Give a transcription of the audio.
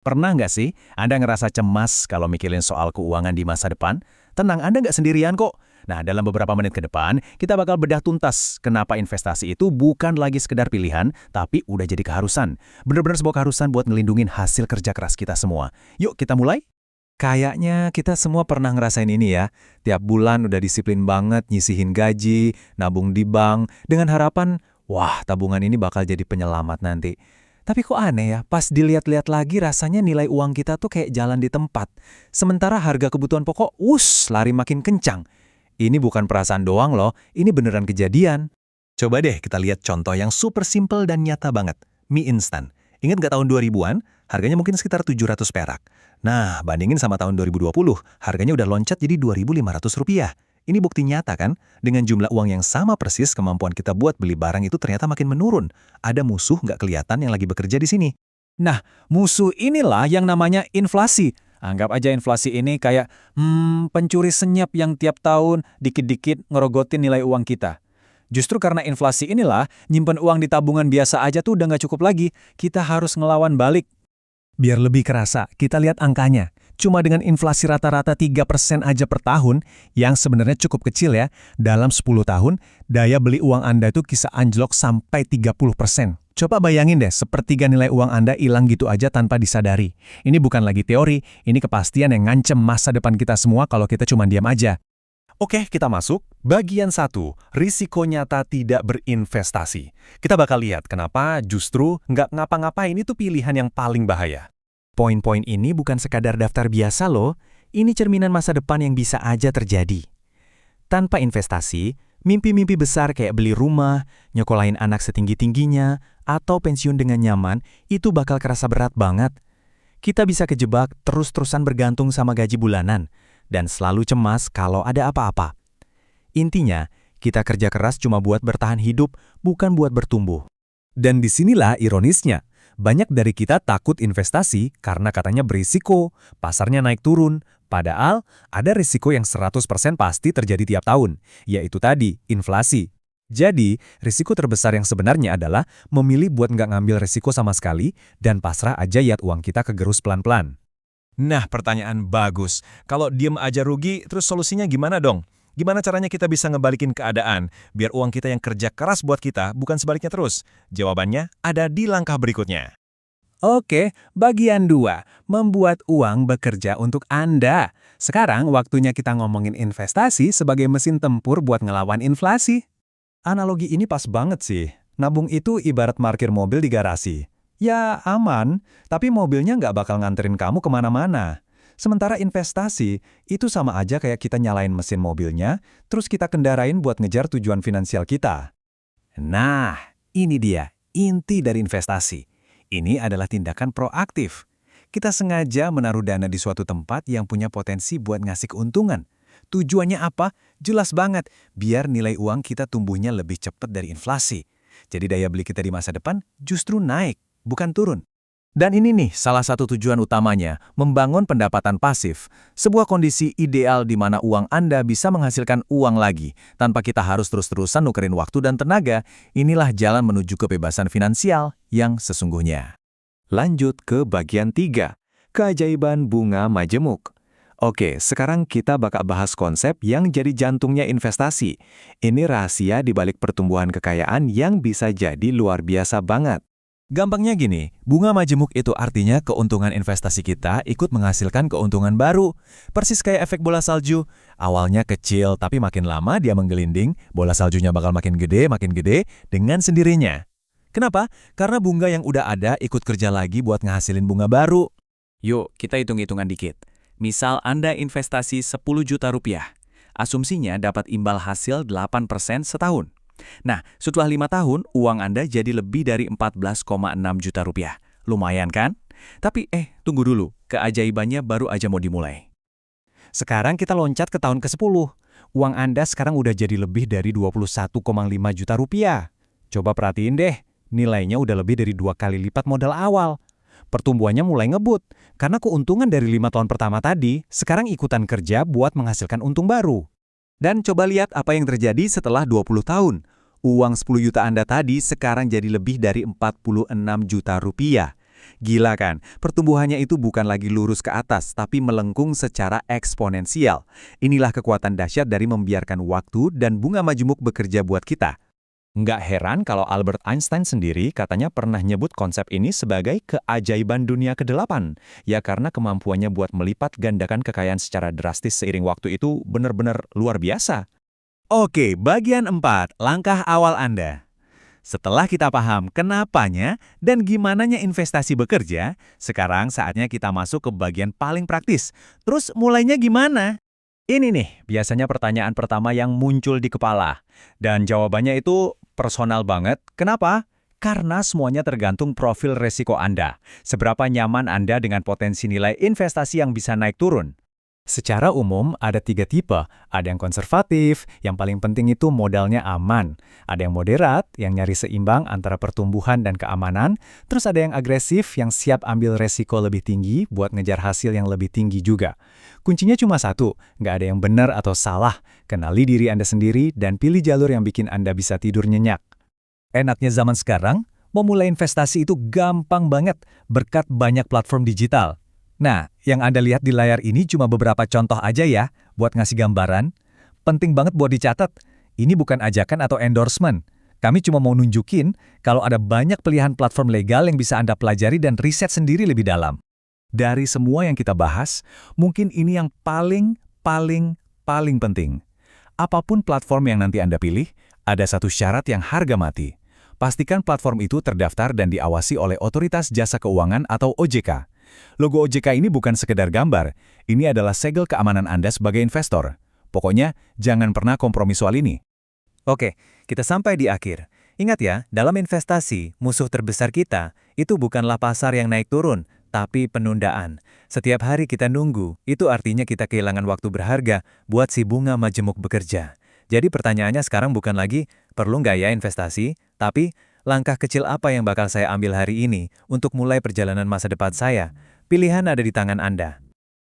Pernah nggak sih Anda ngerasa cemas kalau mikirin soal keuangan di masa depan? Tenang, Anda nggak sendirian kok. Nah, dalam beberapa menit ke depan, kita bakal bedah tuntas kenapa investasi itu bukan lagi sekedar pilihan, tapi udah jadi keharusan. Bener-bener sebuah keharusan buat ngelindungin hasil kerja keras kita semua. Yuk, kita mulai? Kayaknya kita semua pernah ngerasain ini ya. Tiap bulan udah disiplin banget nyisihin gaji, nabung di bank, dengan harapan, wah tabungan ini bakal jadi penyelamat nanti. Tapi kok aneh ya, pas dilihat-lihat lagi rasanya nilai uang kita tuh kayak jalan di tempat. Sementara harga kebutuhan pokok, lari makin kencang. Ini bukan perasaan doang loh, ini beneran kejadian. Coba deh kita lihat contoh yang super simple dan nyata banget. Mie instan. Ingat nggak tahun 2000-an? Harganya mungkin sekitar 700 perak. Nah, bandingin sama tahun 2020, harganya udah loncat jadi 2.500 rupiah. Ini bukti nyata kan? Dengan jumlah uang yang sama persis, kemampuan kita buat beli barang itu ternyata makin menurun. Ada musuh nggak kelihatan yang lagi bekerja di sini. Nah, musuh inilah yang namanya inflasi. Anggap aja inflasi ini kayak pencuri senyap yang tiap tahun dikit-dikit ngerogotin nilai uang kita. Justru karena inflasi inilah, nyimpen uang di tabungan biasa aja tuh udah nggak cukup lagi. Kita harus ngelawan balik. Biar lebih kerasa, kita lihat angkanya. Cuma dengan inflasi rata-rata 3% aja per tahun, yang sebenarnya cukup kecil ya, dalam 10 tahun, daya beli uang Anda itu bisa anjlok sampai 30%. Coba bayangin deh, sepertiga nilai uang Anda hilang gitu aja tanpa disadari. Ini bukan lagi teori, ini kepastian yang ngancem masa depan kita semua kalau kita cuma diam aja. Oke, kita masuk. Bagian 1, risiko nyata tidak berinvestasi. Kita bakal lihat kenapa justru nggak ngapa-ngapain itu pilihan yang paling bahaya. Poin-poin ini bukan sekadar daftar biasa loh, ini cerminan masa depan yang bisa aja terjadi. Tanpa investasi, mimpi-mimpi besar kayak beli rumah, nyekolahin anak setinggi-tingginya, atau pensiun dengan nyaman, itu bakal kerasa berat banget. Kita bisa kejebak terus-terusan bergantung sama gaji bulanan, dan selalu cemas kalau ada apa-apa. Intinya, kita kerja keras cuma buat bertahan hidup, bukan buat bertumbuh. Dan disinilah ironisnya. Banyak dari kita takut investasi karena katanya berisiko, pasarnya naik turun. Padahal ada risiko yang 100% pasti terjadi tiap tahun, yaitu tadi, inflasi. Jadi, risiko terbesar yang sebenarnya adalah memilih buat nggak ngambil risiko sama sekali dan pasrah aja lihat uang kita kegerus pelan-pelan. Nah, pertanyaan bagus. Kalau diem aja rugi, terus solusinya gimana dong? Gimana caranya kita bisa ngebalikin keadaan, biar uang kita yang kerja keras buat kita, bukan sebaliknya terus? Jawabannya ada di langkah berikutnya. Oke, bagian 2, membuat uang bekerja untuk Anda. Sekarang waktunya kita ngomongin investasi sebagai mesin tempur buat ngelawan inflasi. Analogi ini pas banget sih. Nabung itu ibarat parkir mobil di garasi. Ya aman, tapi mobilnya nggak bakal nganterin kamu kemana-mana. Sementara investasi, itu sama aja kayak kita nyalain mesin mobilnya, terus kita kendarain buat ngejar tujuan finansial kita. Nah, ini dia, inti dari investasi. Ini adalah tindakan proaktif. Kita sengaja menaruh dana di suatu tempat yang punya potensi buat ngasih keuntungan. Tujuannya apa? Jelas banget, biar nilai uang kita tumbuhnya lebih cepat dari inflasi. Jadi daya beli kita di masa depan justru naik, bukan turun. Dan ini nih salah satu tujuan utamanya, membangun pendapatan pasif. Sebuah kondisi ideal di mana uang Anda bisa menghasilkan uang lagi, tanpa kita harus terus-terusan nukerin waktu dan tenaga. Inilah jalan menuju kebebasan finansial yang sesungguhnya. Lanjut ke bagian 3, keajaiban bunga majemuk. Oke, sekarang kita bakal bahas konsep yang jadi jantungnya investasi. Ini rahasia di balik pertumbuhan kekayaan yang bisa jadi luar biasa banget. Gampangnya gini, bunga majemuk itu artinya keuntungan investasi kita ikut menghasilkan keuntungan baru. Persis kayak efek bola salju. Awalnya kecil, tapi makin lama dia menggelinding, bola saljunya bakal makin gede dengan sendirinya. Kenapa? Karena bunga yang udah ada ikut kerja lagi buat ngehasilin bunga baru. Yuk, kita hitung-hitungan dikit. Misal Anda investasi 10 juta rupiah. Asumsinya dapat imbal hasil 8% setahun. Nah, setelah 5 tahun, uang Anda jadi lebih dari 14,6 juta rupiah. Lumayan kan? Tapi tunggu dulu, keajaibannya baru aja mau dimulai. Sekarang kita loncat ke tahun ke-10. Uang Anda sekarang udah jadi lebih dari 21,5 juta rupiah. Coba perhatiin deh, nilainya udah lebih dari 2 kali lipat modal awal. Pertumbuhannya mulai ngebut, karena keuntungan dari 5 tahun pertama tadi sekarang ikutan kerja buat menghasilkan untung baru. Dan coba lihat apa yang terjadi setelah 20 tahun. Uang 10 juta Anda tadi sekarang jadi lebih dari 46 juta rupiah. Gila kan? Pertumbuhannya itu bukan lagi lurus ke atas, tapi melengkung secara eksponensial. Inilah kekuatan dahsyat dari membiarkan waktu dan bunga majemuk bekerja buat kita. Nggak heran kalau Albert Einstein sendiri katanya pernah nyebut konsep ini sebagai keajaiban dunia ke-8. Ya karena kemampuannya buat melipat gandakan kekayaan secara drastis seiring waktu itu benar-benar luar biasa. Oke, bagian 4, langkah awal Anda. Setelah kita paham kenapanya dan gimananya investasi bekerja, sekarang saatnya kita masuk ke bagian paling praktis. Terus mulainya gimana? Ini nih, biasanya pertanyaan pertama yang muncul di kepala. Dan jawabannya itu personal banget. Kenapa? Karena semuanya tergantung profil resiko Anda. Seberapa nyaman Anda dengan potensi nilai investasi yang bisa naik turun. Secara umum, ada 3 tipe. Ada yang konservatif, yang paling penting itu modalnya aman. Ada yang moderat, yang nyari seimbang antara pertumbuhan dan keamanan. Terus ada yang agresif, yang siap ambil resiko lebih tinggi buat ngejar hasil yang lebih tinggi juga. Kuncinya cuma satu, nggak ada yang benar atau salah. Kenali diri Anda sendiri dan pilih jalur yang bikin Anda bisa tidur nyenyak. Enaknya zaman sekarang, memulai investasi itu gampang banget berkat banyak platform digital. Nah, yang Anda lihat di layar ini cuma beberapa contoh aja ya, buat ngasih gambaran. Penting banget buat dicatat, ini bukan ajakan atau endorsement. Kami cuma mau nunjukin kalau ada banyak pilihan platform legal yang bisa Anda pelajari dan riset sendiri lebih dalam. Dari semua yang kita bahas, mungkin ini yang paling penting. Apapun platform yang nanti Anda pilih, ada satu syarat yang harga mati. Pastikan platform itu terdaftar dan diawasi oleh Otoritas Jasa Keuangan atau OJK. Logo OJK ini bukan sekedar gambar, ini adalah segel keamanan Anda sebagai investor. Pokoknya, jangan pernah kompromi soal ini. Oke, kita sampai di akhir. Ingat ya, dalam investasi, musuh terbesar kita itu bukanlah pasar yang naik turun, tapi penundaan. Setiap hari kita nunggu, itu artinya kita kehilangan waktu berharga buat si bunga majemuk bekerja. Jadi pertanyaannya sekarang bukan lagi, perlu nggak ya investasi? Tapi, langkah kecil apa yang bakal saya ambil hari ini untuk mulai perjalanan masa depan saya? Pilihan ada di tangan Anda.